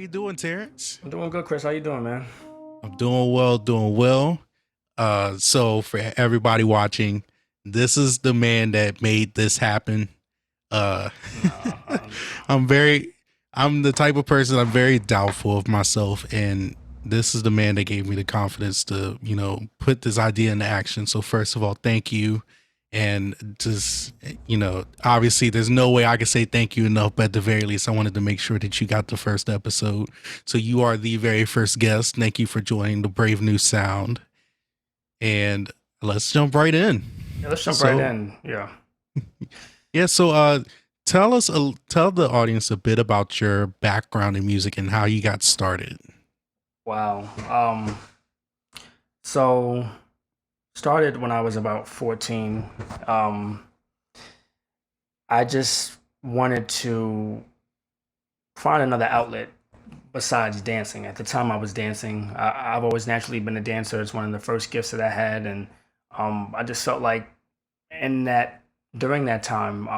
you doing, Terrance? I'm doing good, Chris. How you doing, man? I'm doing well, doing well. So for everybody watching, this is the man that made this happen. Uh, No, I'm very, I'm the type of person I'm very doubtful of myself, and this is the man that gave me the confidence to, put this idea into action. So first of all, thank you. And just, obviously there's no way I could say thank you enough, but at the very least, I wanted to make sure that you got the first episode. So you are the very first guest. Thank you for joining the Brave New Sound. And let's jump right in. yeah, let's jump right in. Yeah. Yeah. So, tell the audience a bit about your background in music and how you got started. Wow. So started when I was about 14. I just wanted to find another outlet besides dancing. At the time, I was dancing. I've always naturally been a dancer. It's one of the first gifts that I had, and I just felt like in that during that time,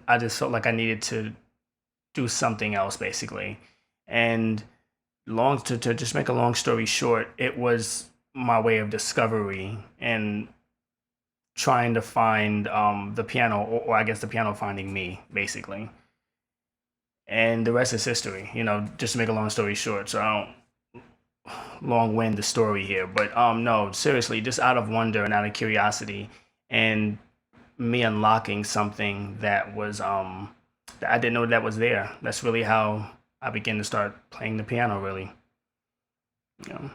I just felt like I needed to do something else, basically. And to just make a long story short, it was my way of discovery and trying to find the piano, or I guess the piano finding me, basically. And the rest is history. Just to make a long story short. So I don't long wind the story here, but no, seriously, just out of wonder and out of curiosity, and me unlocking something that was that I didn't know that was there. That's really how I began to start playing the piano. Really, yeah.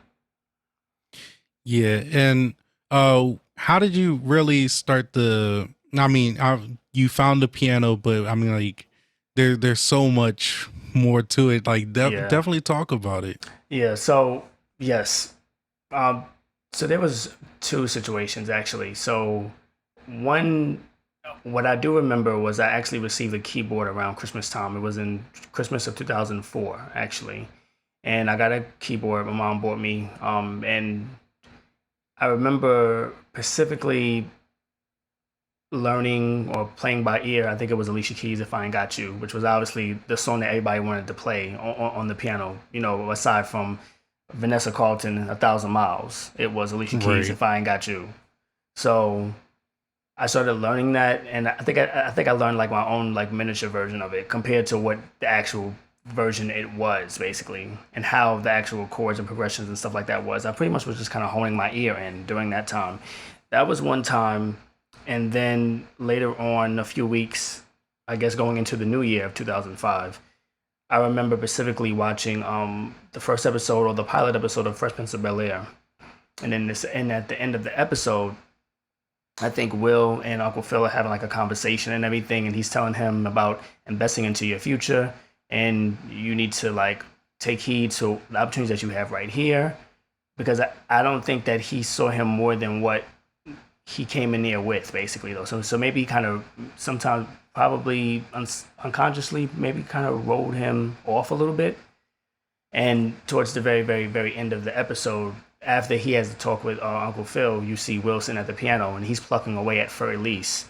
Yeah. And how did you really start I mean, you found the piano, but I mean, like, there's so much more to it. Like, Yeah. definitely talk about it. Yeah. So yes. Um, so there was two situations actually. So one, what I do remember was I actually received a keyboard around Christmas time. It was in Christmas of 2004 actually, and I got a keyboard. My mom bought me, and I remember specifically learning or playing by ear. I think it was Alicia Keys' "If I Ain't Got You," which was obviously the song that everybody wanted to play on the piano. Aside from Vanessa Carlton, "A Thousand Miles," it was Alicia Keys' Right. "If I Ain't Got You." So I started learning that, and I think I learned like my own like miniature version of it compared to what the actual version it was basically, and how the actual chords and progressions and stuff like that was. I pretty much was just kind of honing my ear in during that time. That was one time, and then later on, a few weeks, I guess going into the new year of 2005, I remember specifically watching the first episode or the pilot episode of Fresh Prince of Bel Air, and at the end of the episode, I think Will and Uncle Phil are having like a conversation and everything, and he's telling him about investing into your future, and you need to like take heed to the opportunities that you have right here, because I don't think that he saw him more than what he came in there with, basically though. So maybe kind of sometimes probably unconsciously maybe kind of rolled him off a little bit, and towards the very, very, very end of the episode, after he has to talk with Uncle Phil, you see Wilson at the piano and he's plucking away at for Elise.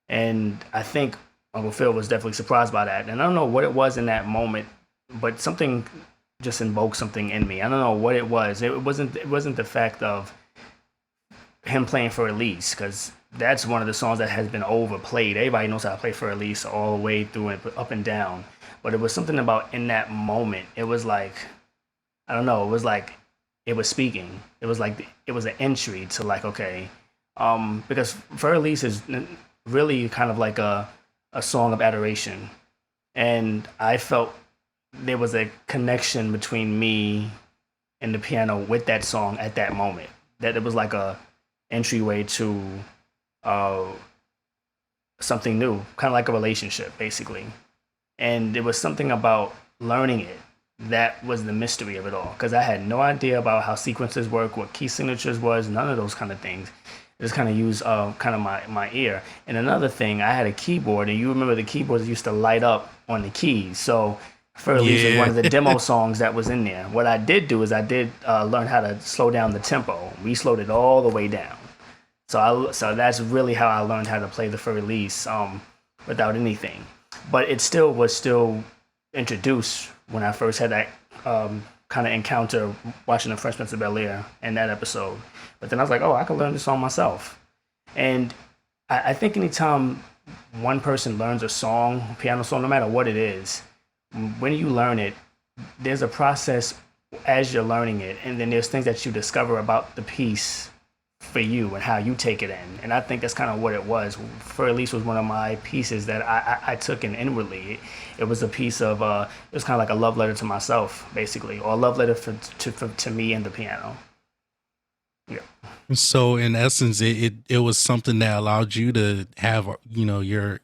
And I think Uncle Phil was definitely surprised by that. And I don't know what it was in that moment, but something just invoked something in me. I don't know what it was. It wasn't the fact of him playing for Elise, because that's one of the songs that has been overplayed. Everybody knows how to play for Elise all the way through and up and down. But it was something about in that moment. It was like, I don't know. It was like it was speaking. It was like it was an entry to like, okay, because For Elise is really kind of like a song of adoration, and I felt there was a connection between me and the piano with that song at that moment. That it was like a entryway to uh, something new, kind of like a relationship, basically. And it was something about learning it that was the mystery of it all, because I had no idea about how sequences work, what key signatures was, none of those kind of things. I just kind of used kind of my ear. And another thing, I had a keyboard, and you remember the keyboards used to light up on the keys. So For Elise was one Yeah. of the demo songs that was in there. What I did do is I did learn how to slow down the tempo. We slowed it all the way down. So that's really how I learned how to play the For Elise without anything. But it still was introduced when I first had that kind of encounter watching The Fresh Prince of Bel-Air in that episode. But then I was like, oh, I can learn this song myself. And I think anytime one person learns a song, piano song, no matter what it is, when you learn it, there's a process as you're learning it, and then there's things that you discover about the piece for you and how you take it in. And I think that's kind of what it was. For Elise was one of my pieces that I took in inwardly. It was a piece of, it was kind of like a love letter to myself, basically, or a love letter to me and the piano. Yeah. So in essence, it was something that allowed you to have, your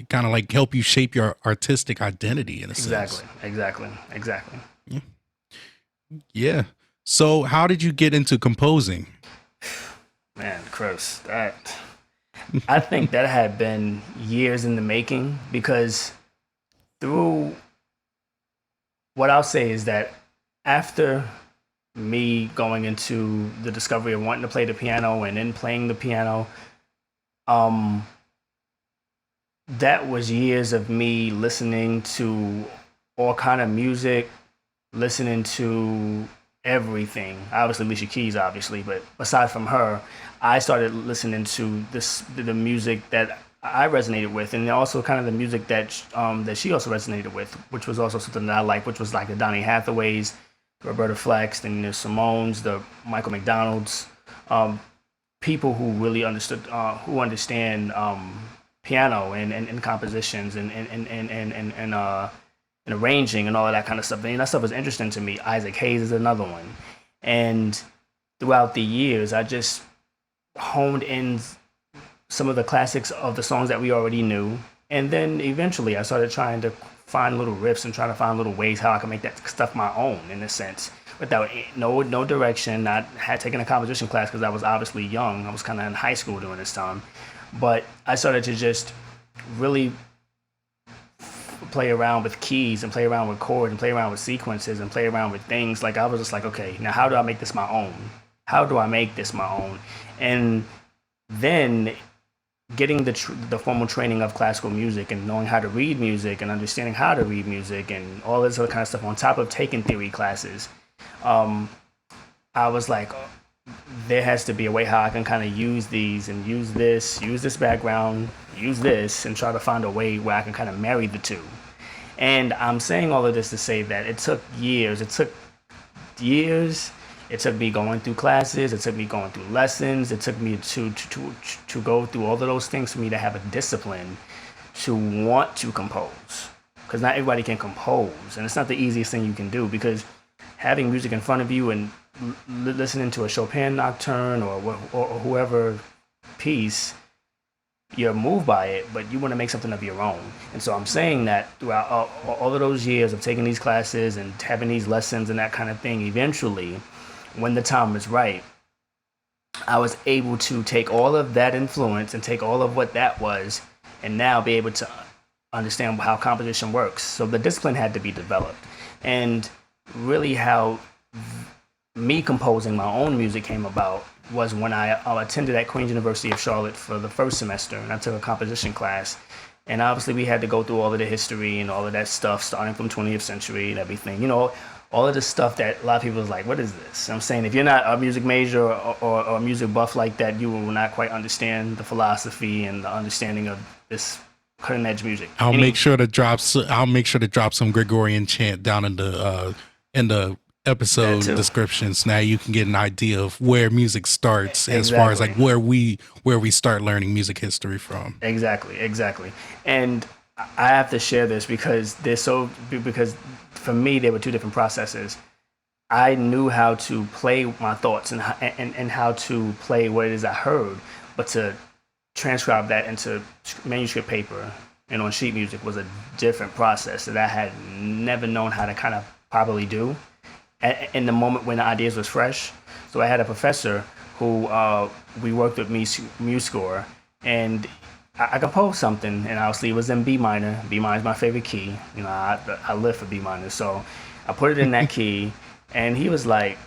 kind of like help you shape your artistic identity in a sense. Exactly. Yeah. Yeah. So how did you get into composing? Man, Chris, I think that had been years in the making, because through what I'll say is that after me going into the discovery of wanting to play the piano and then playing the piano, that was years of me listening to all kind of music, listening to everything. Obviously, Alicia Keys, obviously, but aside from her, I started listening to the music that I resonated with, and also kind of the music that that she also resonated with, which was also something that I liked, which was like the Donny Hathaways, Roberta Flacks, then the Simones, the Michael McDonalds, people who really understood, who understand piano and compositions and arranging and all of that kind of stuff. And that stuff was interesting to me. Isaac Hayes is another one. And throughout the years, I just honed in some of the classics of the songs that we already knew. And then eventually I started trying to find little riffs and trying to find little ways how I can make that stuff my own, in a sense, without no direction. I had taken a composition class because I was obviously young. I was kind of in high school during this time. But I started to just really play around with keys and play around with chords and play around with sequences and play around with things. Like, I was just like, okay, now how do I make this my own? How do I make this my own? And then getting the formal training of classical music and knowing how to read music and understanding how to read music and all this other kind of stuff on top of taking theory classes, I was like, there has to be a way how I can kind of use these and use this background, use this, and try to find a way where I can kind of marry the two. And I'm saying all of this to say that it took years. It took me going through classes. It took me going through lessons. It took me to go through all of those things for me to have a discipline to want to compose. Because not everybody can compose, and it's not the easiest thing you can do, because having music in front of you and listening to a Chopin nocturne or whoever piece, you're moved by it, but you want to make something of your own. And so I'm saying that throughout all of those years of taking these classes and having these lessons and that kind of thing, eventually, when the time was right, I was able to take all of that influence and take all of what that was and now be able to understand how composition works. So the discipline had to be developed. And really how me composing my own music came about was when I attended at Queen's University of Charlotte for the first semester, and I took a composition class. And obviously we had to go through all of the history and all of that stuff, starting from 20th century and everything, all of this stuff that a lot of people was like, what is this? I'm saying, if you're not a music major or a music buff like that, you will not quite understand the philosophy and the understanding of this cutting edge music. I'll make sure to drop some Gregorian chant down in the episode descriptions. Now you can get an idea of where music starts, as far as like where we start learning music history from. Exactly. And I have to share this because because for me there were two different processes. I knew how to play my thoughts and how to play what it is I heard, but to transcribe that into manuscript paper and on sheet music was a different process that I had never known how to kind of properly do in the moment when the ideas was fresh. So I had a professor who we worked with MuseScore, and I composed something, and obviously it was in B minor. B minor is my favorite key. I live for B minor, so I put it in that key, and he was like,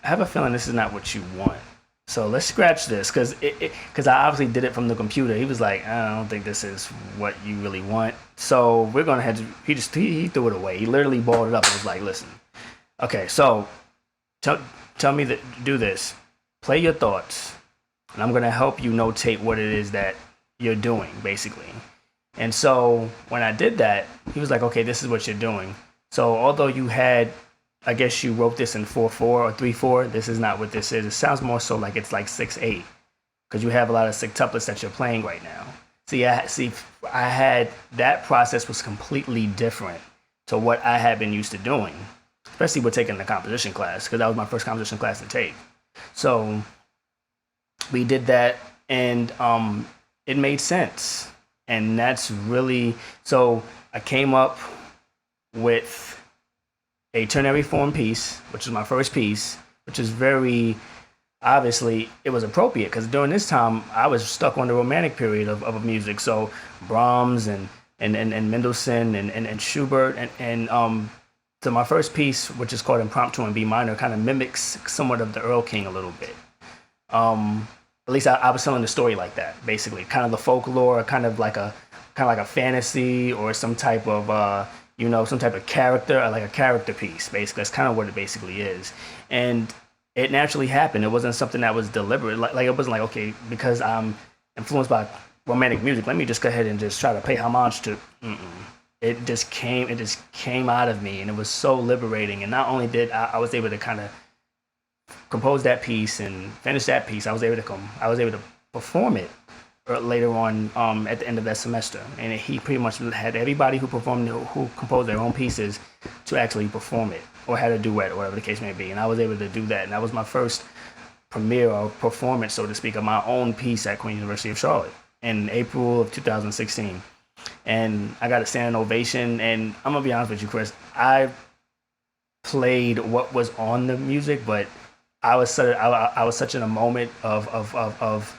"I have a feeling this is not what you want. So let's scratch this," because I obviously did it from the computer. He was like, "I don't think this is what you really want. So we're gonna have to." He threw it away. He literally balled it up and was like, "Listen, Okay, so tell tell me that do this. Play your thoughts, and I'm gonna help you notate what it is that you're doing, basically. And so when I did that, he was like, "Okay, this is what you're doing." So although you had, I guess you wrote this in 4/4 or 3/4, this is not what this is. It sounds more so like it's like 6/8 because you have a lot of sextuplets that you're playing right now. See, I had that process was completely different to what I had been used to doing, especially with taking the composition class because that was my first composition class to take. So we did that, and it made sense, and that's really so. I came up with a ternary form piece, which is my first piece, which is very obviously it was appropriate because during this time I was stuck on the romantic period of music. So Brahms and Mendelssohn and Schubert and so my first piece, which is called Impromptu in B minor, kind of mimics somewhat of the Earl King a little bit. At least I was telling the story like that, basically, kind of the folklore, kind of like a fantasy or some type of some type of character, or like a character piece. Basically, that's kind of what it basically is, and it naturally happened. It wasn't something that was deliberate. Like it wasn't like, okay, because I'm influenced by romantic music, let me just go ahead and just try to pay homage to. Mm-mm. It just came out of me, and it was so liberating. And not only did I was able to kind of compose that piece and finish that piece, I was able to perform it later on at the end of that semester. And he pretty much had everybody who composed their own pieces to actually perform it or had a duet or whatever the case may be. And I was able to do that. And that was my first premiere or performance, so to speak, of my own piece at Queen University of Charlotte in April of 2016. And I got a standing ovation. And I'm going to be honest with you, Chris, I played what was on the music, but I was such in a moment of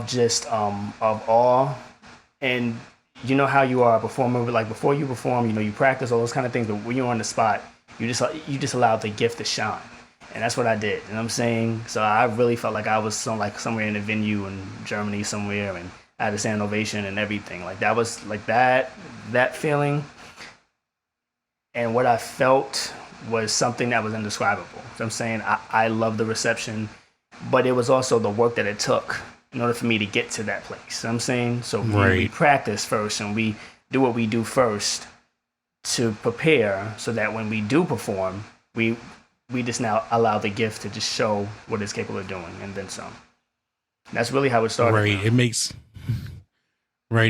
just of awe. And you know how you are a performer, like before you perform, you practice all those kind of things, but when you're on the spot, you just allow the gift to shine. And that's what I did. And I'm saying, so I really felt like I was somewhere in a venue in Germany somewhere, and I had a standing ovation and everything. Like that was like that feeling, and what I felt was something that was indescribable. So I'm saying I love the reception, but it was also the work that it took in order for me to get to that place. So I'm saying, so we practice first and we do what we do first to prepare so that when we do perform, we just now allow the gift to just show what it's capable of doing and then some. That's really how it started. Right. It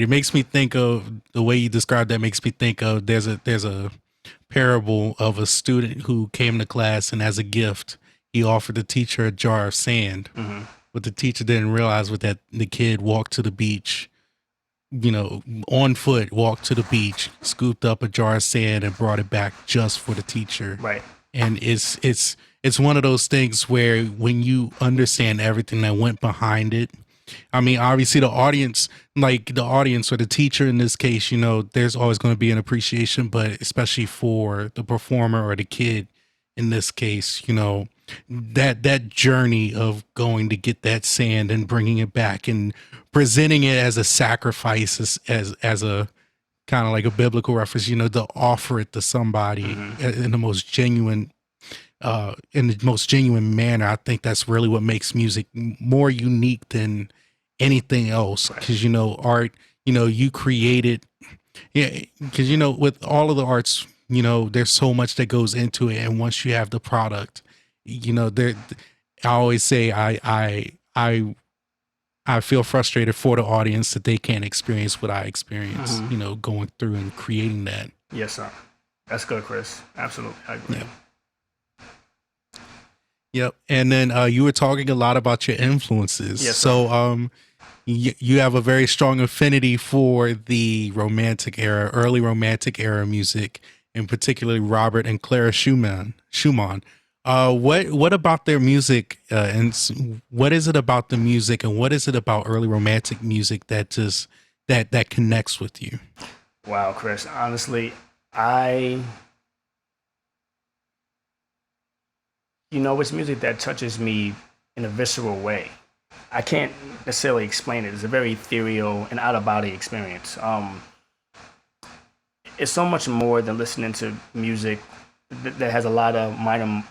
makes me think of the way you described that makes me think of there's a parable of a student who came to class and as a gift, he offered the teacher a jar of sand. Mm-hmm. What the teacher didn't realize was that the kid walked to the beach, on foot, walked to the beach, scooped up a jar of sand and brought it back just for the teacher. Right. And it's one of those things where when you understand everything that went behind it, I mean, obviously the audience or the teacher in this case, there's always going to be an appreciation, but especially for the performer or the kid in this case, that journey of going to get that sand and bringing it back and presenting it as a sacrifice, as a kind of like a biblical reference, to offer it to somebody mm-hmm. in the most genuine manner. I think that's really what makes music more unique than anything else. Because, art, you create it. Yeah. Because, with all of the arts, there's so much that goes into it. And once you have the product, I always say I feel frustrated for the audience that they can't experience what I experienced, mm-hmm. Going through and creating that. Yes, sir. That's good, Chris. Absolutely. I agree. Yeah. Yep. And then you were talking a lot about your influences. Yes, so you have a very strong affinity for the early romantic era music, and particularly Robert and Clara Schumann. What about their music and what is it about the music and what is it about early romantic music that just that connects with you? Wow, Chris. Honestly, it's music that touches me in a visceral way. I can't necessarily explain it. It's a very ethereal and out of body experience. it's so much more than listening to music that has a lot of minor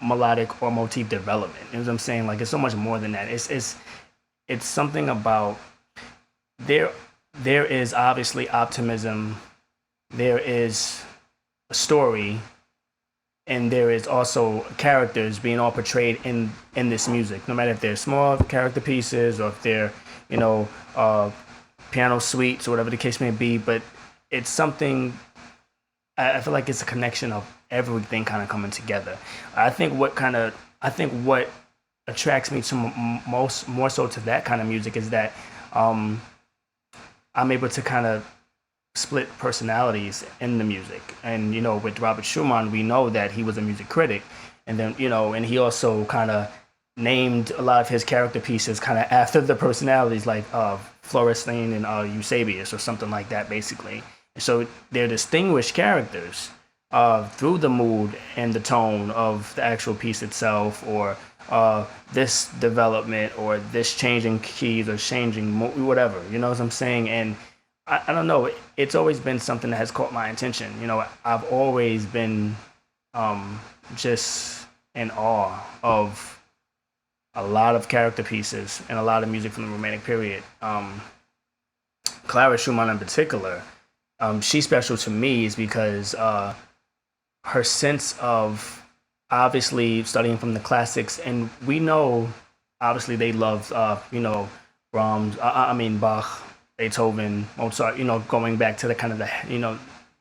melodic or motif development. You know what I'm saying? Like, it's so much more than that. It's something about there. There is obviously optimism. There is a story, and there is also characters being all portrayed in this music. No matter if they're small character pieces or if they're, you know, piano suites or whatever the case may be. But it's something. I feel like it's a connection of everything kind of coming together. I think what attracts me to more so to that kind of music is that I'm able to kind of split personalities in the music. And, you know, with Robert Schumann, we know that he was a music critic. And then, you know, and he also kind of named a lot of his character pieces kind of after the personalities, like Florestan and Eusebius or something like that, basically. So they're distinguished characters through the mood and the tone of the actual piece itself, or this development, or this changing keys, or changing whatever. You know what I'm saying? And I don't know. It's always been something that has caught my attention. You know, I've always been just in awe of a lot of character pieces and a lot of music from the Romantic period. Clara Schumann in particular. She's special to me is because her sense of obviously studying from the classics, and we know obviously they loved you know, Brahms, Bach, Beethoven, Mozart, you know, going back to the kind of the, you know,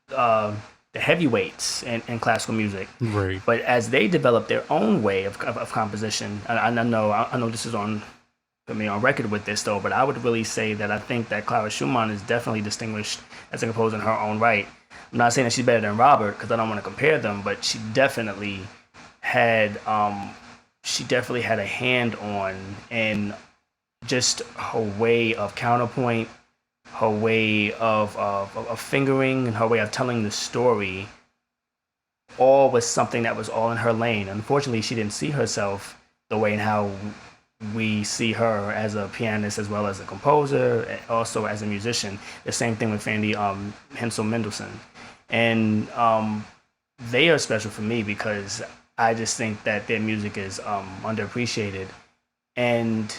the heavyweights in classical music. Right. But as they develop their own way of composition, I know this is on record with this though, but I would really say that I think that Clara Schumann is definitely distinguished as a composer in her own right. I'm not saying that she's better than Robert, because I don't want to compare them, but she definitely had a hand on, and just her way of counterpoint, her way of fingering, and her way of telling the story, all was something that was all in her lane. Unfortunately, she didn't see herself the way in how we see her as a pianist as well as a composer, and also as a musician. The same thing with Fanny Mendelssohn. And they are special for me because I just think that their music is underappreciated. And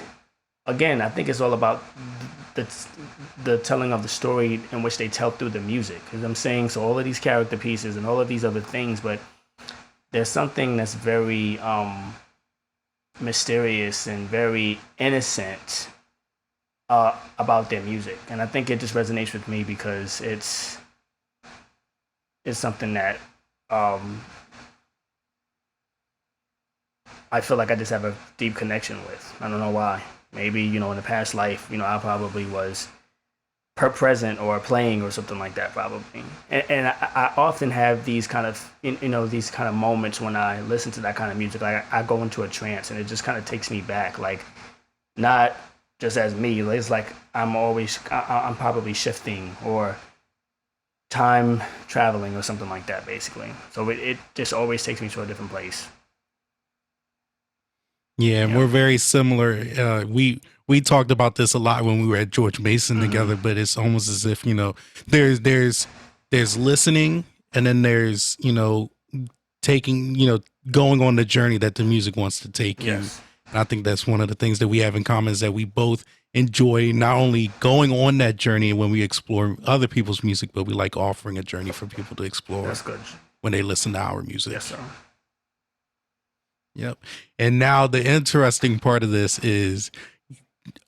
again, I think it's all about the telling of the story in which they tell through the music. Because I'm saying, so all of these character pieces and all of these other things, but there's something that's very mysterious and very innocent about their music. And I think it just resonates with me because it's something that I feel like I just have a deep connection with. I don't know why. Maybe, you know, in the past life, you know, I probably was present or playing or something like that, probably. And I often have these kind of, you know, these kind of moments when I listen to that kind of music. Like, I go into a trance, and it just kind of takes me back. Like, not just as me. It's like I'm probably shifting or time traveling or something like that, basically. So it just always takes me to a different place. Yeah, and we're very similar. We talked about this a lot when we were at George Mason together, but it's almost as if, you know, there's listening, and then there's, you know, taking, you know, going on the journey that the music wants to take you. And I think that's one of the things that we have in common, is that we both enjoy not only going on that journey when we explore other people's music, but we like offering a journey for people to explore. That's good. When they listen to our music. Yes, sir. Yep. And now the interesting part of this is,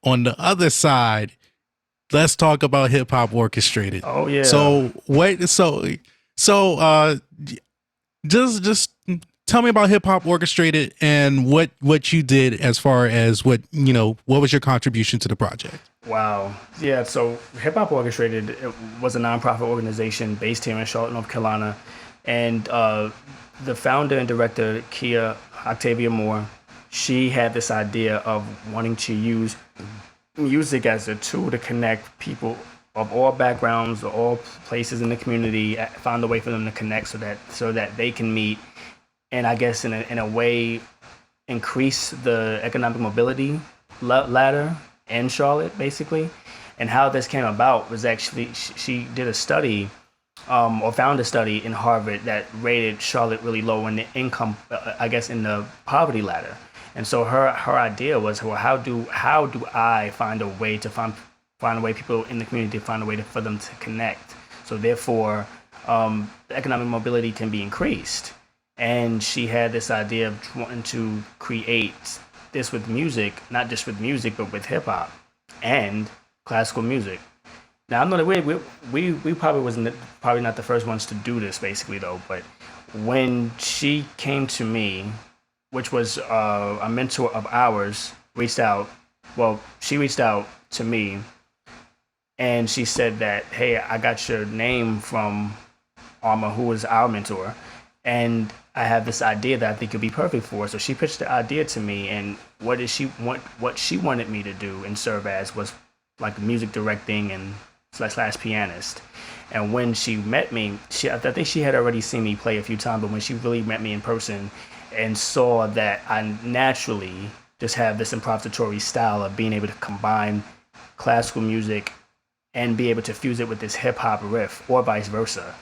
on the other side, let's talk about hip hop orchestrated. Oh yeah. So just tell me about hip hop orchestrated and what you did as far as what was your contribution to the project. Wow. Yeah, so Hip Hop Orchestrated, it was a nonprofit organization based here in Charlotte, North Carolina. And the founder and director, Kia Octavia Moore, she had this idea of wanting to use music as a tool to connect people of all backgrounds or all places in the community, find a way for them to connect so that they can meet, and I guess in a way increase the economic mobility ladder in Charlotte, basically. And how this came about was actually she did a study or found a study in Harvard that rated Charlotte really low in the income, I guess, in the poverty ladder. And so her idea was, well, how do I find a way to find a way people in the community find a way for them to connect. So therefore, economic mobility can be increased. And she had this idea of wanting to create this with music, not just with music, but with hip hop and classical music. Now I know that we probably wasn't probably not the first ones to do this basically though, but when she came to me, which was a mentor of ours, reached out. Well, she reached out to me and she said that, hey, I got your name from Alma, who was our mentor, and I have this idea that I think could be perfect for her. So she pitched the idea to me, and what did she want? What she wanted me to do and serve as was like music directing and slash pianist. And when she met me, I think she had already seen me play a few times, but when she really met me in person and saw that I naturally just have this improvisatory style of being able to combine classical music and be able to fuse it with this hip hop riff or vice versa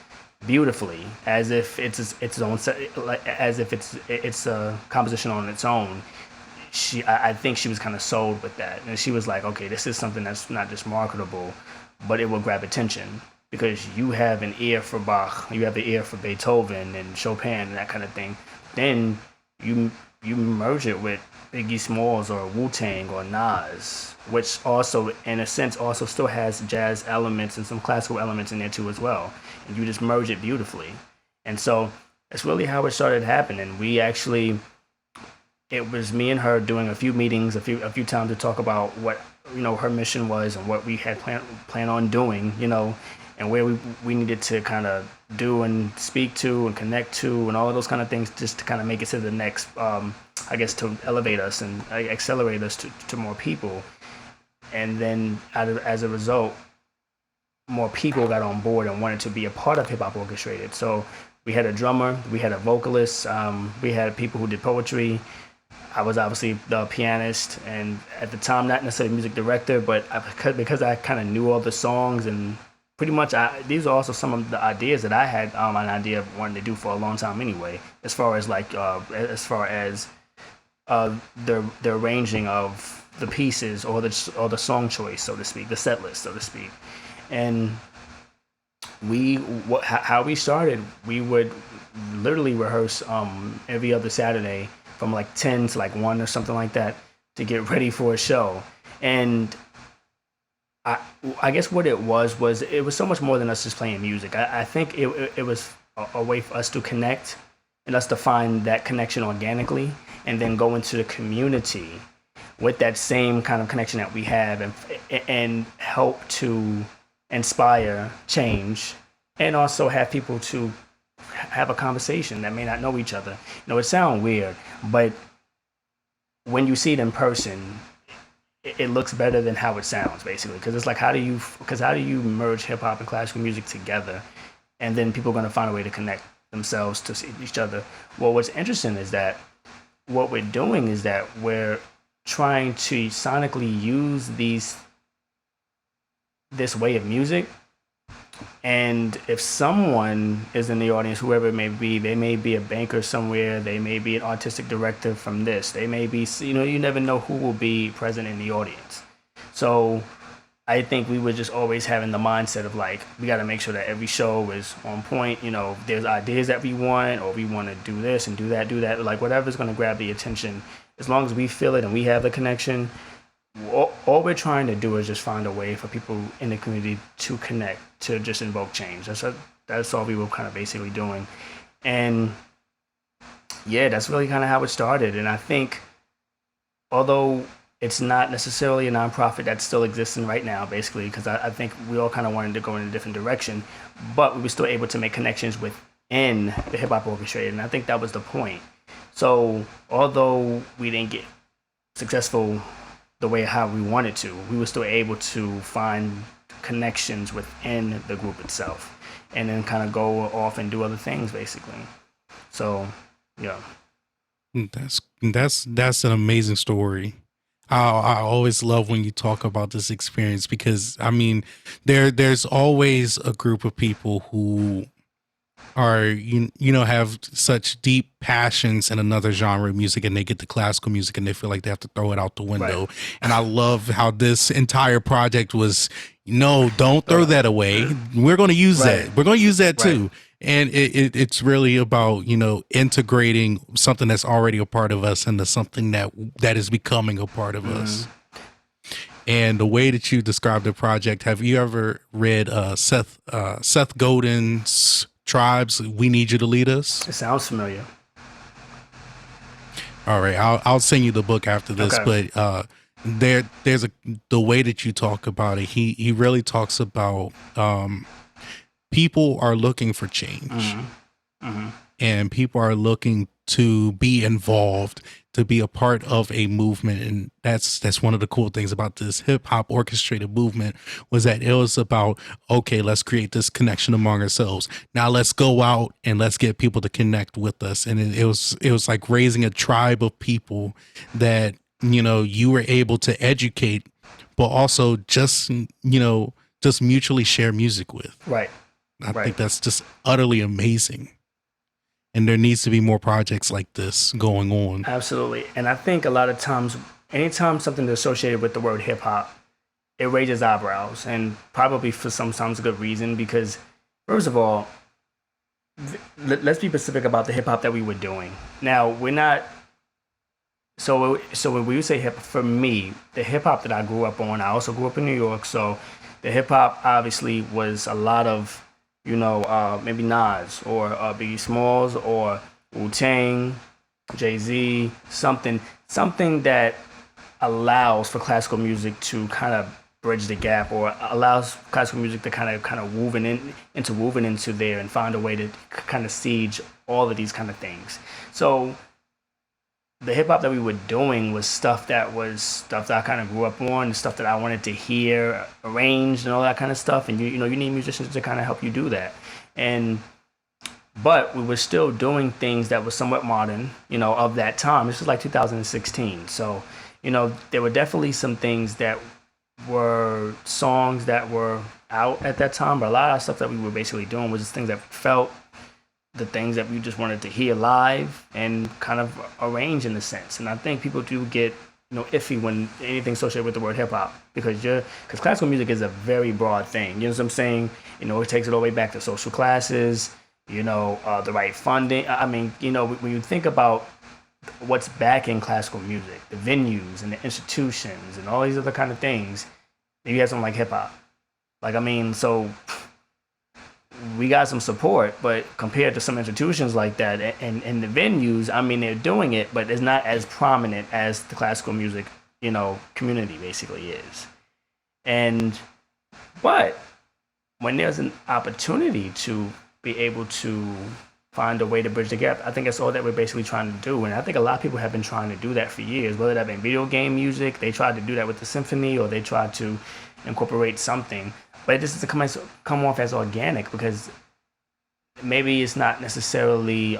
beautifully, as if it's own, as if it's a composition on its own. I think she was kind of sold with that, and she was like, okay, this is something that's not just marketable, but it will grab attention because you have an ear for Bach, you have an ear for Beethoven and Chopin and that kind of thing. Then you you merge it with Biggie Smalls or Wu Tang or Nas, which also, in a sense, also still has jazz elements and some classical elements in there too as well. And you just merge it beautifully. And so that's really how it started happening. We actually, it was me and her doing a few meetings, a few times to talk about what her mission was and what we had plan on doing, and where we needed to kind of do and speak to and connect to and all of those kind of things, just to kind of make it to the next, I guess, to elevate us and accelerate us to more people. And then as a result, more people got on board and wanted to be a part of Hip Hop Orchestrated. So we had a drummer, we had a vocalist, we had people who did poetry. I was obviously the pianist, and at the time, not necessarily music director, but because I kind of knew all the songs, and pretty much these are also some of the ideas that I had an idea of wanting to do for a long time anyway, as far as the arranging of the pieces or the song choice, so to speak, the set list, so to speak. And how we started, we would literally rehearse every other Saturday from like 10 to like 1 or something like that to get ready for a show. And I guess what it was so much more than us just playing music. I think it was a way for us to connect and us to find that connection organically and then go into the community with that same kind of connection that we have and help to inspire change and also have people to have a conversation that may not know each other. It sounds weird, but when you see it in person, it looks better than how it sounds, basically. Because it's like, how do you merge hip hop and classical music together, and then people are going to find a way to connect themselves to each other. Well, what's interesting is that what we're doing is that we're trying to sonically use this way of music. And if someone is in the audience, whoever it may be, they may be a banker somewhere, they may be an artistic director from this, they may be, you never know who will be present in the audience. So I think we were just always having the mindset of like, we got to make sure that every show is on point. There's ideas that we want, or we want to do this and do that, like whatever's going to grab the attention. As long as we feel it and we have the connection, all we're trying to do is just find a way for people in the community to connect, to just invoke change. That's all we were kind of basically doing. And yeah, that's really kind of how it started. And I think, although it's not necessarily a nonprofit that's still existing right now, basically, because I think we all kind of wanted to go in a different direction, but we were still able to make connections within the Hip Hop Orchestrated. And I think that was the point. So although we didn't get successful the way how we wanted to, we were still able to find connections within the group itself, and then kind of go off and do other things, basically. So, yeah. That's an amazing story. I always love when you talk about this experience because I mean, there's always a group of people who are you know have such deep passions in another genre of music, and they get to classical music and they feel like they have to throw it out the Right. window. And I love how this entire project was, no, don't Throw throw it out. that away. We're going to use Right. that. We're going to use that Right. too. And it's really about integrating something that's already a part of us into something that is becoming a part of us. And the way that you described the project, have you ever read Seth Godin's Tribes? We Need You to Lead Us. It sounds familiar. All right, I'll send you the book after this. Okay. But there's the way that you talk about it. He really talks about people are looking for change, and people are looking to be involved, to be a part of a movement. And that's one of the cool things about this hip hop orchestrated movement, was that it was about, okay, let's create this connection among ourselves. Now let's go out and let's get people to connect with us. And it was like raising a tribe of people that you were able to educate, but also just mutually share music with. Right. I Right. think that's just utterly amazing. And there needs to be more projects like this going on. Absolutely. And I think a lot of times, anytime something is associated with the word hip hop, it raises eyebrows, and probably for sometimes a good reason. Because, first of all, let's be specific about the hip hop that we were doing. Now, we're not. So when we say hip, for me, the hip hop that I grew up on, I also grew up in New York. So the hip hop obviously was a lot of, maybe Nas or Biggie Smalls or Wu Tang, Jay Z, something that allows for classical music to kind of bridge the gap, or allows classical music to kind of woven into there and find a way to kind of siege all of these kind of things. So the hip hop that we were doing was stuff that I kind of grew up on, stuff that I wanted to hear arranged and all that kind of stuff. And you need musicians to kind of help you do that. And but we were still doing things that were somewhat modern, of that time. This was like 2016, so there were definitely some things that were songs that were out at that time, but a lot of stuff that we were basically doing was just things that felt the things that we just wanted to hear live and kind of arrange in a sense. And I think people do get iffy when anything associated with the word hip hop, because classical music is a very broad thing. You know what I'm saying? It takes it all the way back to social classes. The right funding. I mean, when you think about what's backing classical music, the venues and the institutions and all these other kind of things, then you have something like hip hop. So we got some support, but compared to some institutions like that and the venues, I mean, they're doing it, but it's not as prominent as the classical music, community basically is. But when there's an opportunity to be able to find a way to bridge the gap, I think that's all that we're basically trying to do. And I think a lot of people have been trying to do that for years, whether that be video game music, they tried to do that with the symphony, or they tried to incorporate something. But it just doesn't come off as organic, because maybe it's not necessarily,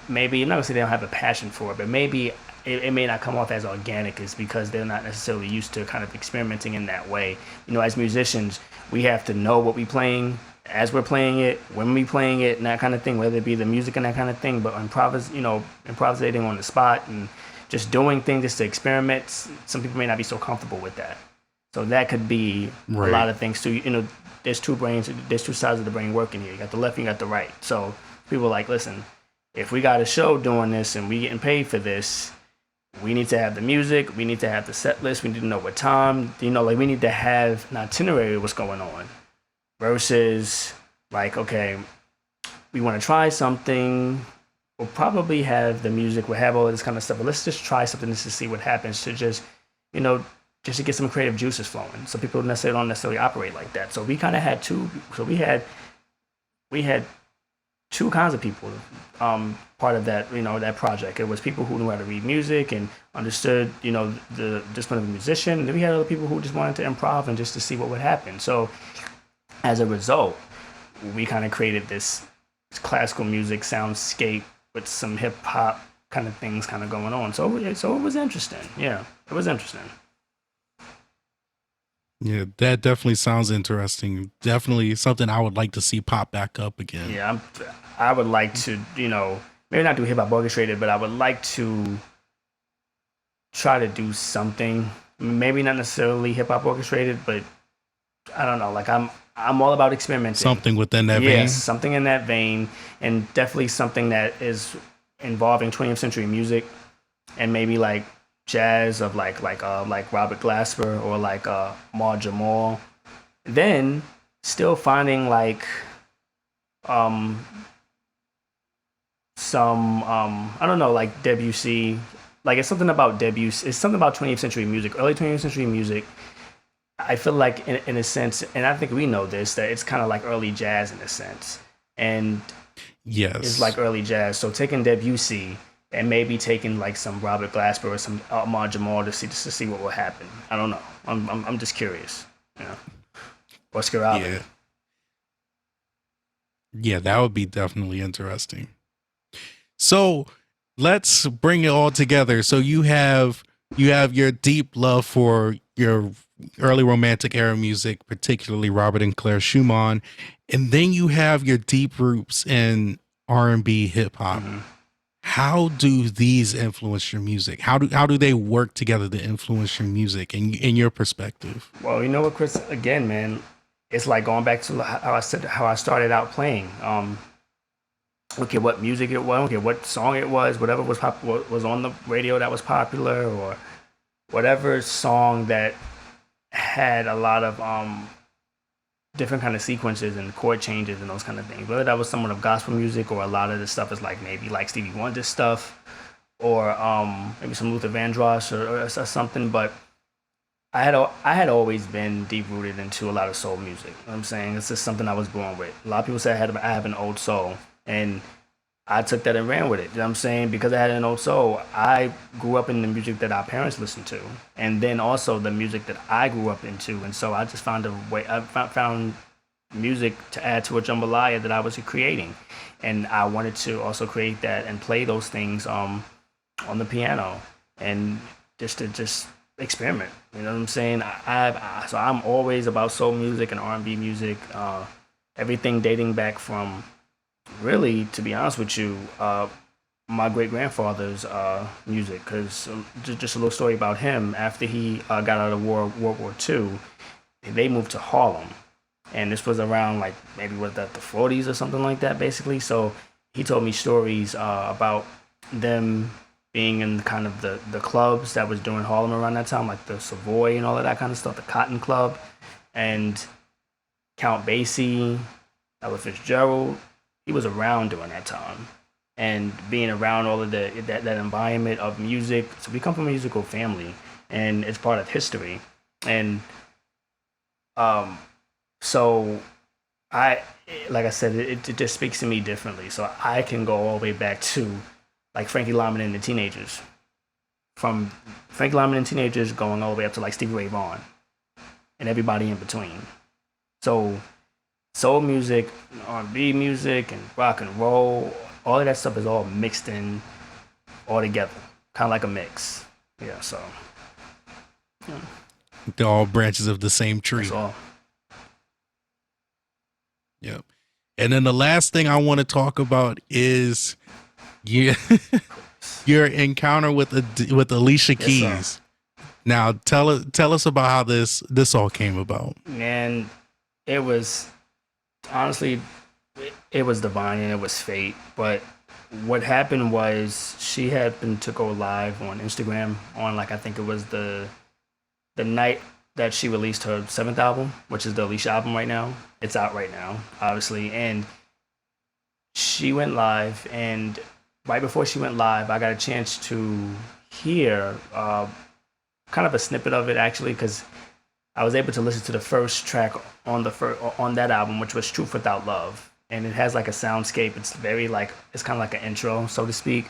maybe, I'm not going to say they don't have a passion for it, but maybe it may not come off as organic, is because they're not necessarily used to kind of experimenting in that way. As musicians, we have to know what we're playing as we're playing it, when we're playing it, and that kind of thing, whether it be the music and that kind of thing. But improvisating on the spot and just doing things just to experiment, some people may not be so comfortable with that. So that could be Right. a lot of things too. There's two sides of the brain working here. You got the left and you got the right. So people are like, listen, if we got a show doing this and we getting paid for this, we need to have the music, we need to have the set list, we need to know what time, we need to have an itinerary of what's going on. Versus like, okay, we want to try something, we'll probably have the music, we'll have all this kind of stuff, but let's just try something just to see what happens, to just to get some creative juices flowing. So people don't necessarily operate like that. So we kind of had we had two kinds of people part of that that project. It was people who knew how to read music and understood the discipline of a musician, and then we had other people who just wanted to improv and just to see what would happen. So as a result, we kind of created this classical music soundscape with some hip hop kind of things kind of going on. So it was interesting. Yeah, it was interesting. Yeah, that definitely sounds interesting. Definitely something I would like to see pop back up again. Yeah, I would like to, maybe not do hip hop orchestrated, but I would like to try to do something. Maybe not necessarily hip hop orchestrated, but I don't know. Like I'm all about experimenting. Something within that Yes, vein. something in that vein, and definitely something that is involving 20th century music, and maybe like jazz of like Robert Glasper or like Mar Jamal. Then still finding like um some I don't know, like Debussy. Like it's something about Debussy. It's something about 20th century music, early 20th century music. I feel like in a sense, and I think we know this, that it's kind of like early jazz in a sense, and it's Yes. like early jazz. So taking Debussy and maybe taking like some Robert Glasper or some Ahmad Jamal to see what will happen. I don't know. I'm just curious, you know. Or Scarabin. Yeah. Yeah, that would be definitely interesting. So let's bring it all together. So you have your deep love for your early romantic era music, particularly Robert and Claire Schumann, and then you have your deep roots in R&B hip hop. Hmm. How do these influence your music? How do they work together to influence your music in your perspective? Well, you know what, Chris? Again, man, it's like going back to how I started out playing. Okay, what music it was, okay, what song it was, whatever what was on the radio that was popular, or whatever song that had a lot of different kind of sequences and chord changes and those kind of things. Whether that was someone of gospel music or a lot of the stuff is like maybe like Stevie Wonder stuff or maybe some Luther Vandross or something. But I had always been deep rooted into a lot of soul music. You know what I'm saying? It's just something I was born with. A lot of people say I have an old soul, and I took that and ran with it. You know what I'm saying? Because I had an old soul, I grew up in the music that our parents listened to, and then also the music that I grew up into. And so I just found a way. Found music to add to a jambalaya that I was creating, and I wanted to also create that and play those things on the piano, and just experiment. You know what I'm saying? So I'm always about soul music and R&B music. Everything dating back from really, to be honest with you, my great grandfather's music. Because just a little story about him. After he got out of World War II, they moved to Harlem, and this was around like maybe was that the 40s or something like that, basically. So he told me stories about them being in kind of the clubs that was doing Harlem around that time, like the Savoy and all of that kind of stuff, the Cotton Club, and Count Basie, Ella Fitzgerald. He was around during that time, and being around all of that environment of music. So we come from a musical family, and it's part of history. And um, so I, like I said, it just speaks to me differently. So I can go all the way back to like Frankie Lymon and the Teenagers, from Frankie Lymon and Teenagers going all the way up to like Stevie Ray Vaughn and everybody in between. So soul music, R&B music, and rock and roll, all of that stuff is all mixed in all together, kind of like a mix. Yeah, so yeah, They're all branches of the same that's tree. all. Yep. And then the last thing I want to talk about is you, your encounter with Alicia Yes, sir. Keys. Now tell us about how this all came about. And it was honestly, it was divine and it was fate. But what happened was she had been to go live on Instagram on like I think it was the night that she released her seventh album, which is the Alicia album right now. It's out right now, obviously, and she went live. And right before she went live, I got a chance to hear kind of a snippet of it actually, because I was able to listen to the first track on that album, which was Truth Without Love, and it has like a soundscape. It's very like it's kind of like an intro, so to speak,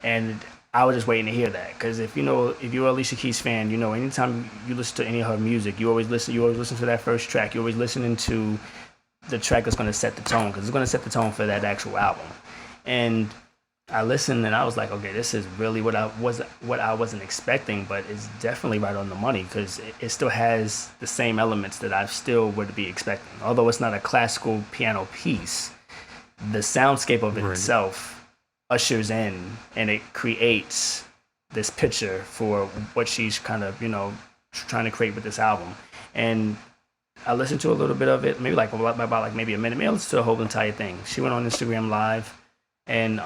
and I was just waiting to hear that because if you're an Alicia Keys fan, you know anytime you listen to any of her music, you always listen to that first track. You're always listening to the track that's going to set the tone because it's going to set the tone for that actual album, and I listened and I was like, okay, this is really what I wasn't expecting, but it's definitely right on the money because it still has the same elements that I still would be expecting. Although it's not a classical piano piece, the soundscape of it Right. itself ushers in and it creates this picture for what she's kind of trying to create with this album. And I listened to a little bit of it, maybe like about like maybe a minute. Maybe I listened to the whole entire thing. She went on Instagram Live, and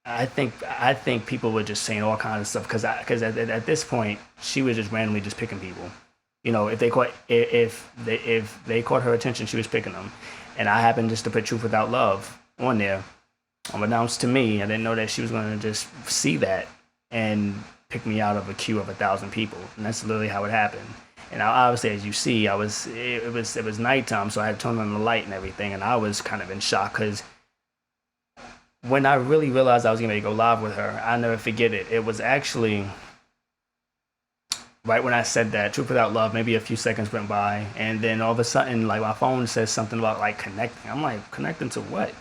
I think people were just saying all kinds of stuff because at this point she was just randomly just picking people. If they caught her attention, she was picking them, and I happened just to put "Truth Without Love" on there. Unbeknownst to me, I didn't know that she was going to just see that and pick me out of a queue of 1,000 people, and that's literally how it happened. And obviously, as you see, it was nighttime, so I had turned on the light and everything, and I was kind of in shock because when I really realized I was going to go live with her, I'll never forget it. It was actually right when I said that, "Truth Without Love," maybe a few seconds went by, and then all of a sudden, like my phone says something about like connecting. I'm like, connecting to what?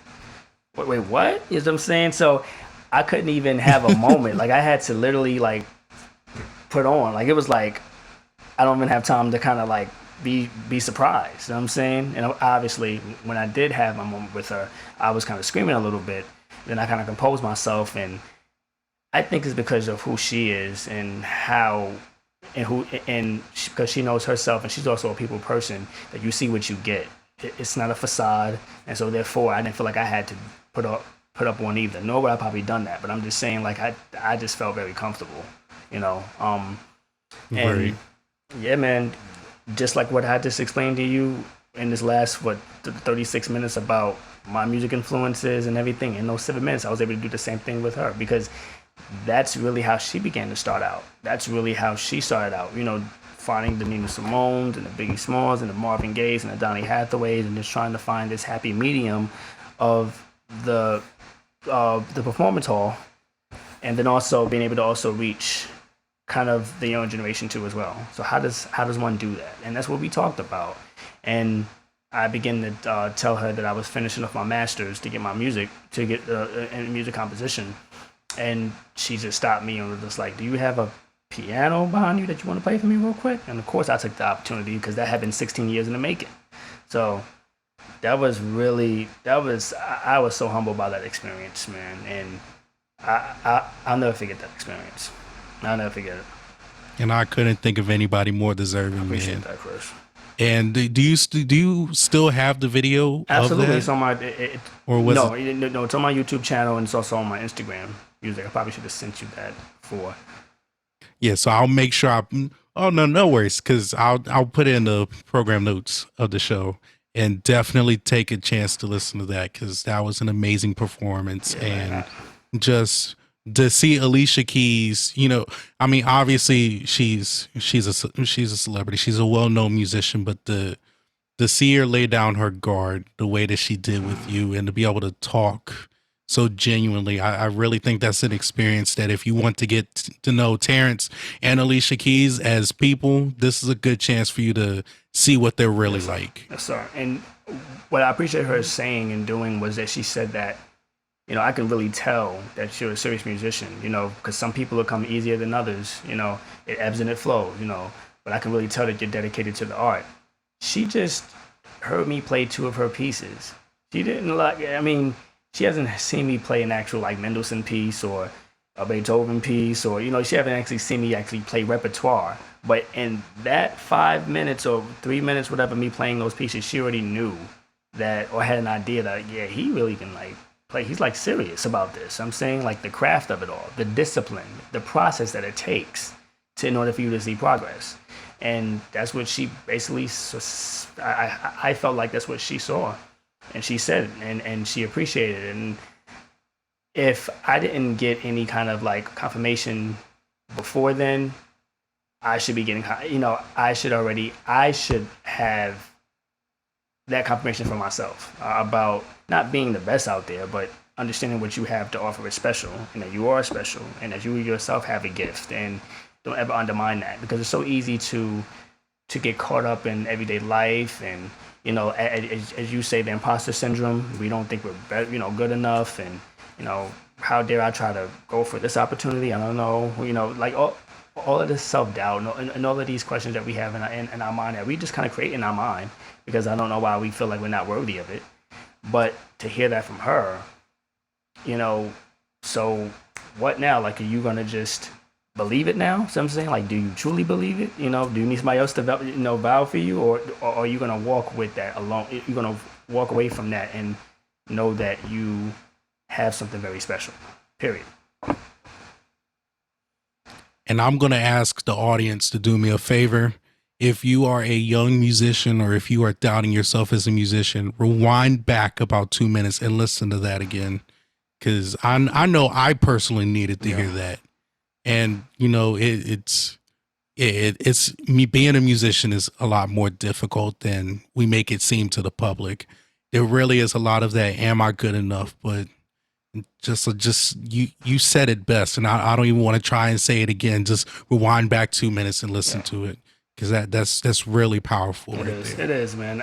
Wait, what? You know what I'm saying? So I couldn't even have a moment. Like I had to literally like put on. Like it was like I don't even have time to kind of like be surprised. You know what I'm saying? And obviously, when I did have my moment with her, I was kind of screaming a little bit. Then I kind of composed myself, and I think it's because of who she is and how and because she knows herself and she's also a people person that you see what you get. It's not a facade, and so therefore I didn't feel like I had to put up one either. Nor would I probably done that, but I'm just saying like I just felt very comfortable, you know. And Right. yeah, man, just like what I just explained to you in this last 36 minutes about my music influences and everything. In those 7 minutes, I was able to do the same thing with her because that's really how she began to start out. That's really how she started out. Finding the Nina Simones and the Biggie Smalls and the Marvin Gayes and the Donny Hathaways and just trying to find this happy medium of the the performance hall, and then also being able to also reach kind of the younger generation too as well. So how does one do that? And that's what we talked about. And I began to tell her that I was finishing off my masters to get my music to get in music composition, and she just stopped me and was just like, "Do you have a piano behind you that you want to play for me real quick?" And of course, I took the opportunity because that had been 16 years in the making. So I was so humbled by that experience, man, and I'll never forget that experience. I'll never forget it. And I couldn't think of anybody more I deserving, appreciate man. that, Chris. And do you still have the video of Absolutely, that, it's on my or was it? no, no, it's on my YouTube channel and it's also on my Instagram music. I probably should have sent you that before. Yeah, so I'll make sure oh no, no worries, because I'll put it in the program notes of the show and definitely take a chance to listen to that because that was an amazing performance. Yeah, man. And just to see Alicia Keys, I mean, obviously she's a celebrity, she's a well known musician, but to see her lay down her guard the way that she did with you and to be able to talk so genuinely, I really think that's an experience that if you want to get to know Terrance and Alicia Keys as people, this is a good chance for you to see what they're really Yes, sir. like. Yes, sir. And what I appreciate her saying and doing was that she said that, I can really tell that you're a serious musician, because some people will come easier than others, it ebbs and it flows, but I can really tell that you're dedicated to the art. She just heard me play two of her pieces. She didn't I mean, she hasn't seen me play an actual like Mendelssohn piece or a Beethoven piece, or, she hasn't actually seen me actually play repertoire. But in that 5 minutes or 3 minutes, whatever, me playing those pieces, she already knew that or had an idea that, yeah, he really can like play. He's like serious about this. I'm saying like the craft of it all, the discipline, the process that it takes in order for you to see progress. And that's what she basically, I felt like that's what she saw. And she said it, and she appreciated it. And if I didn't get any kind of like confirmation before then, I should be getting, I should have that confirmation for myself about not being the best out there, but understanding what you have to offer is special, and that you are special, and that you yourself have a gift, and don't ever undermine that because it's so easy to get caught up in everyday life, and as you say, the imposter syndrome. We don't think we're good enough, and How dare I try to go for this opportunity? I don't know. Like all of this self doubt and all of these questions that we have in our mind that we just kind of create in our mind because I don't know why we feel like we're not worthy of it. But to hear that from her, so what now? Like, are you gonna just believe it now? So I'm saying, like, do you truly believe it? Do you need somebody else to vow for you, or are you gonna walk with that alone? You're gonna walk away from that and know that you have something very special. Period. And I'm going to ask the audience to do me a favor. If you are a young musician or if you are doubting yourself as a musician, rewind back about 2 minutes and listen to that again. Because I know I personally needed to hear that. And, it's me being a musician is a lot more difficult than we make it seem to the public. There really is a lot of that. Am I good enough? But just you said it best, and I don't even want to try and say it again. Just rewind back 2 minutes and listen to it, because that's really powerful. It is, man.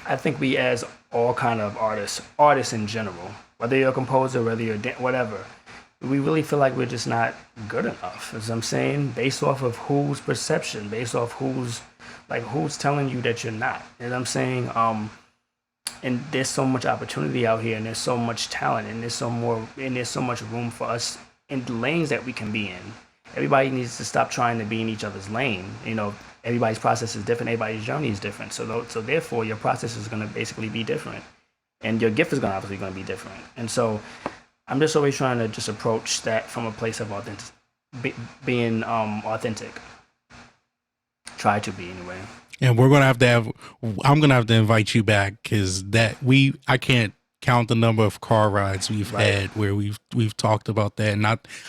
I think we, as all kind of artists in general, whether you're a composer, whether you're whatever, we really feel like we're just not good enough. As I'm saying, based off of whose perception, based off who's telling you that you're not. And I'm saying, and there's so much opportunity out here, and there's so much talent, and there's so much room for us in the lanes that we can be in. Everybody needs to stop trying to be in each other's lane. Everybody's process is different. Everybody's journey is different. So therefore, your process is going to basically be different, and your gift is obviously going to be different. And so, I'm just always trying to just approach that from a place of being authentic. Try to be, anyway. And I'm gonna have to invite you back, because I can't count the number of car rides we've had where we've talked about that, and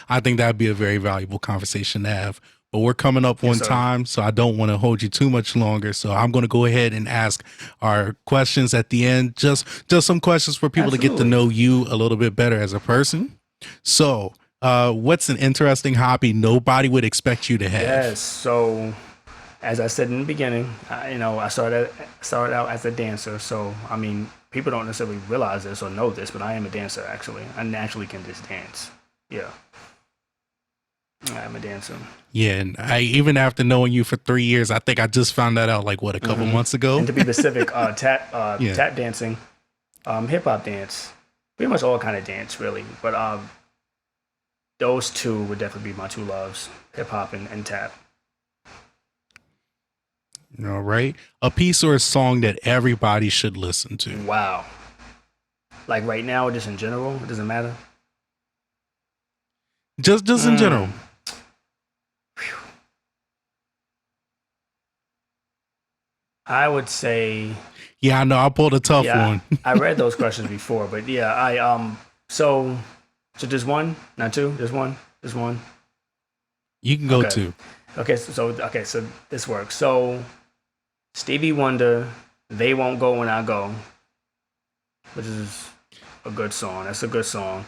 I think that'd be a very valuable conversation to have. But we're coming up on time, so I don't want to hold you too much longer. So I'm going to go ahead and ask our questions at the end. Just some questions for people to get to know you a little bit better as a person. So, what's an interesting hobby nobody would expect you to have? Yes. So, as I said in the beginning, I started out as a dancer. So, I mean, people don't necessarily realize this or know this, but I am a dancer, actually. I naturally can just dance. Yeah. I'm a dancer. Yeah, and even after knowing you for 3 years, I think I just found that out, like, a couple months ago? And to be specific, tap dancing, hip-hop dance, pretty much all kind of dance, really. But those two would definitely be my two loves, hip-hop and tap. All right. A piece or a song that everybody should listen to. Wow. Like right now or just in general? It doesn't matter? Just in general. I would say... Yeah, I know. I pulled a tough one. I read those questions before, but yeah, so just one? Not two? Just one? Just one? You can go two. Okay, so this works. So Stevie Wonder, They Won't Go When I Go, which is a good song. That's a good song.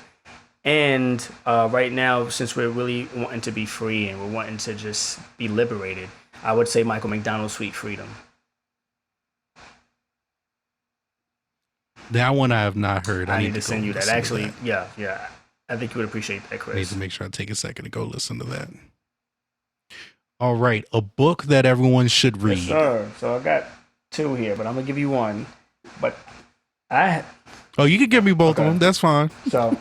And right now, since we're really wanting to be free and we're wanting to just be liberated, I would say Michael McDonald's Sweet Freedom. That one I have not heard. I need to send you that. Actually, yeah. I think you would appreciate that, Chris. I need to make sure I take a second to go listen to that. All right. A book that everyone should read. Yes, sir. So I got two here, but I'm going to give you one. But Oh, you can give me both of them. That's fine. So,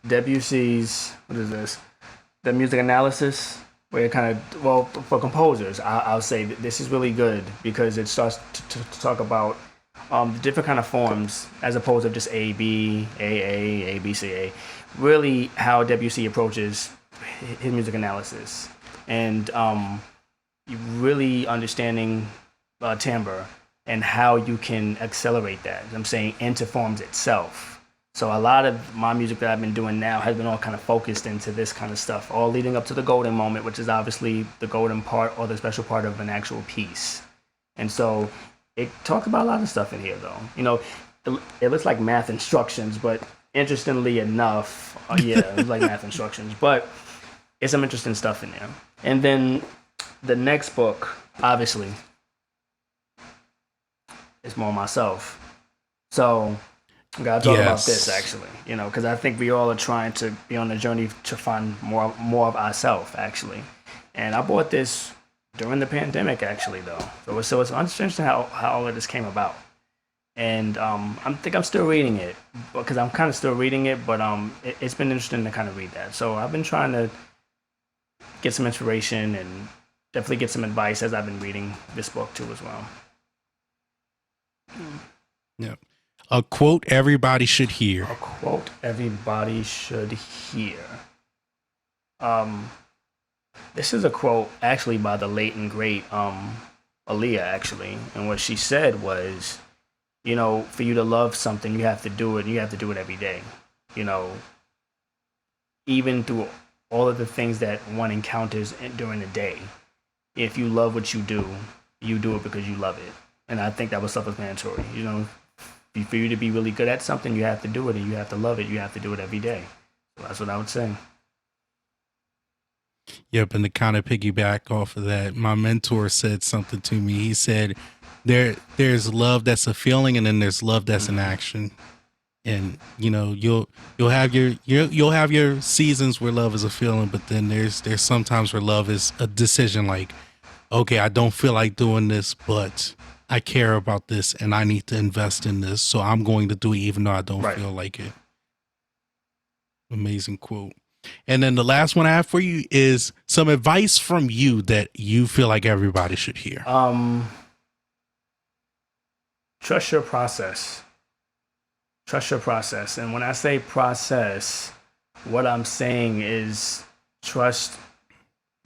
Debussy's, what is this? The music analysis, where it kind of, for composers, I'll say that this is really good because it starts to talk about the different kind of forms as opposed to just A, B, A, B, C, A. Really how Debussy approaches his music analysis and really understanding timbre and how you can accelerate that, I'm saying, into forms itself. So a lot of my music that I've been doing now has been all kind of focused into this kind of stuff, all leading up to the golden moment, which is obviously the golden part or the special part of an actual piece. And so it talks about a lot of stuff in here, though. It looks like math instructions, but interestingly enough, it's like math instructions, but it's some interesting stuff in there. And then the next book, obviously, is more myself. So God's all about this, Yes. actually. Because I think we all are trying to be on a journey to find more of ourselves, actually. And I bought this during the pandemic, actually, though. So it's interesting how all of this came about. And I think I'm still reading it because I'm kind of still reading it, but it's been interesting to kind of read that. So I've been trying to get some inspiration and definitely get some advice as I've been reading this book too as well. Yeah. A quote everybody should A hear. quote everybody should hear. Um, this is a quote actually by the late and great Aaliyah actually, and what she said was, for you to love something, you have to do it. You have to do it every day. You know, even through all of the things that one encounters during the day. If you love what you do it because you love it. And I think that was self-explanatory. For you to be really good at something, you have to do it, and you have to love it. You have to do it every day. So that's what I would say. Yep, and to kind of piggyback off of that, my mentor said something to me. He said, there's love that's a feeling, and then there's love that's an action. And you'll have you'll have your seasons where love is a feeling, but then there's sometimes where love is a decision. Like, okay, I don't feel like doing this, but I care about this, and I need to invest in this, so I'm going to do it, even though I don't Right. feel like it. Amazing quote. And then the last one I have for you is some advice from you that you feel like everybody should hear. Trust your process. Trust your process. And when I say process, what I'm saying is trust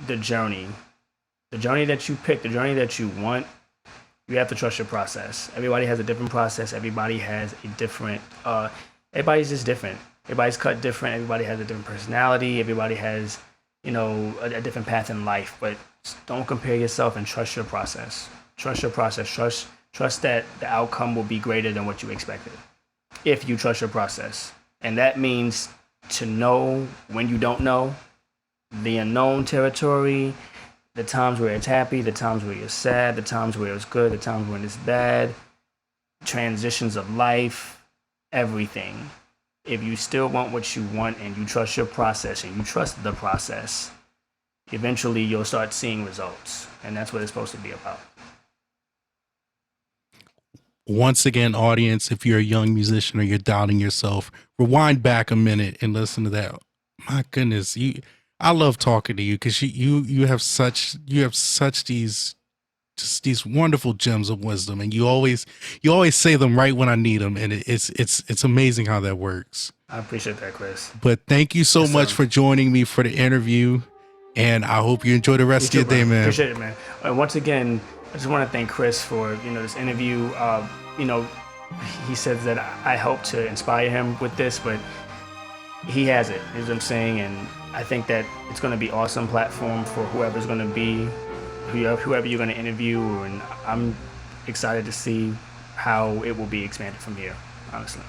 the journey. The journey that you pick, the journey that you want, you have to trust your process. Everybody has a different process. Everybody has a different, everybody's just different. Everybody's cut different. Everybody has a different personality. Everybody has, a different path in life. But don't compare yourself and trust your process. Trust your process. Trust that the outcome will be greater than what you expected if you trust your process. And that means to know when you don't know, the unknown territory, the times where it's happy, the times where you're sad, the times where it's good, the times when it's bad, transitions of life, everything. If you still want what you want and you trust your process and you trust the process, eventually you'll start seeing results. And that's what it's supposed to be about. Once again, audience, if you're a young musician or you're doubting yourself, rewind back a minute and listen to that. My goodness, I love talking to you because you have such these wonderful gems of wisdom, and you always say them right when I need them, and it's amazing how that works. I appreciate that, Chris. But thank you so Yes, much sir. for joining me for the interview, and I hope you enjoy the You rest of too, your day, bro. man. Appreciate it, man. And once again, I just want to thank Chris for this interview. He says that I helped to inspire him with this, but he has it. Is what I'm saying, and I think that it's going to be awesome platform for whoever's going to be, whoever you're going to interview, and I'm excited to see how it will be expanded from here. Honestly.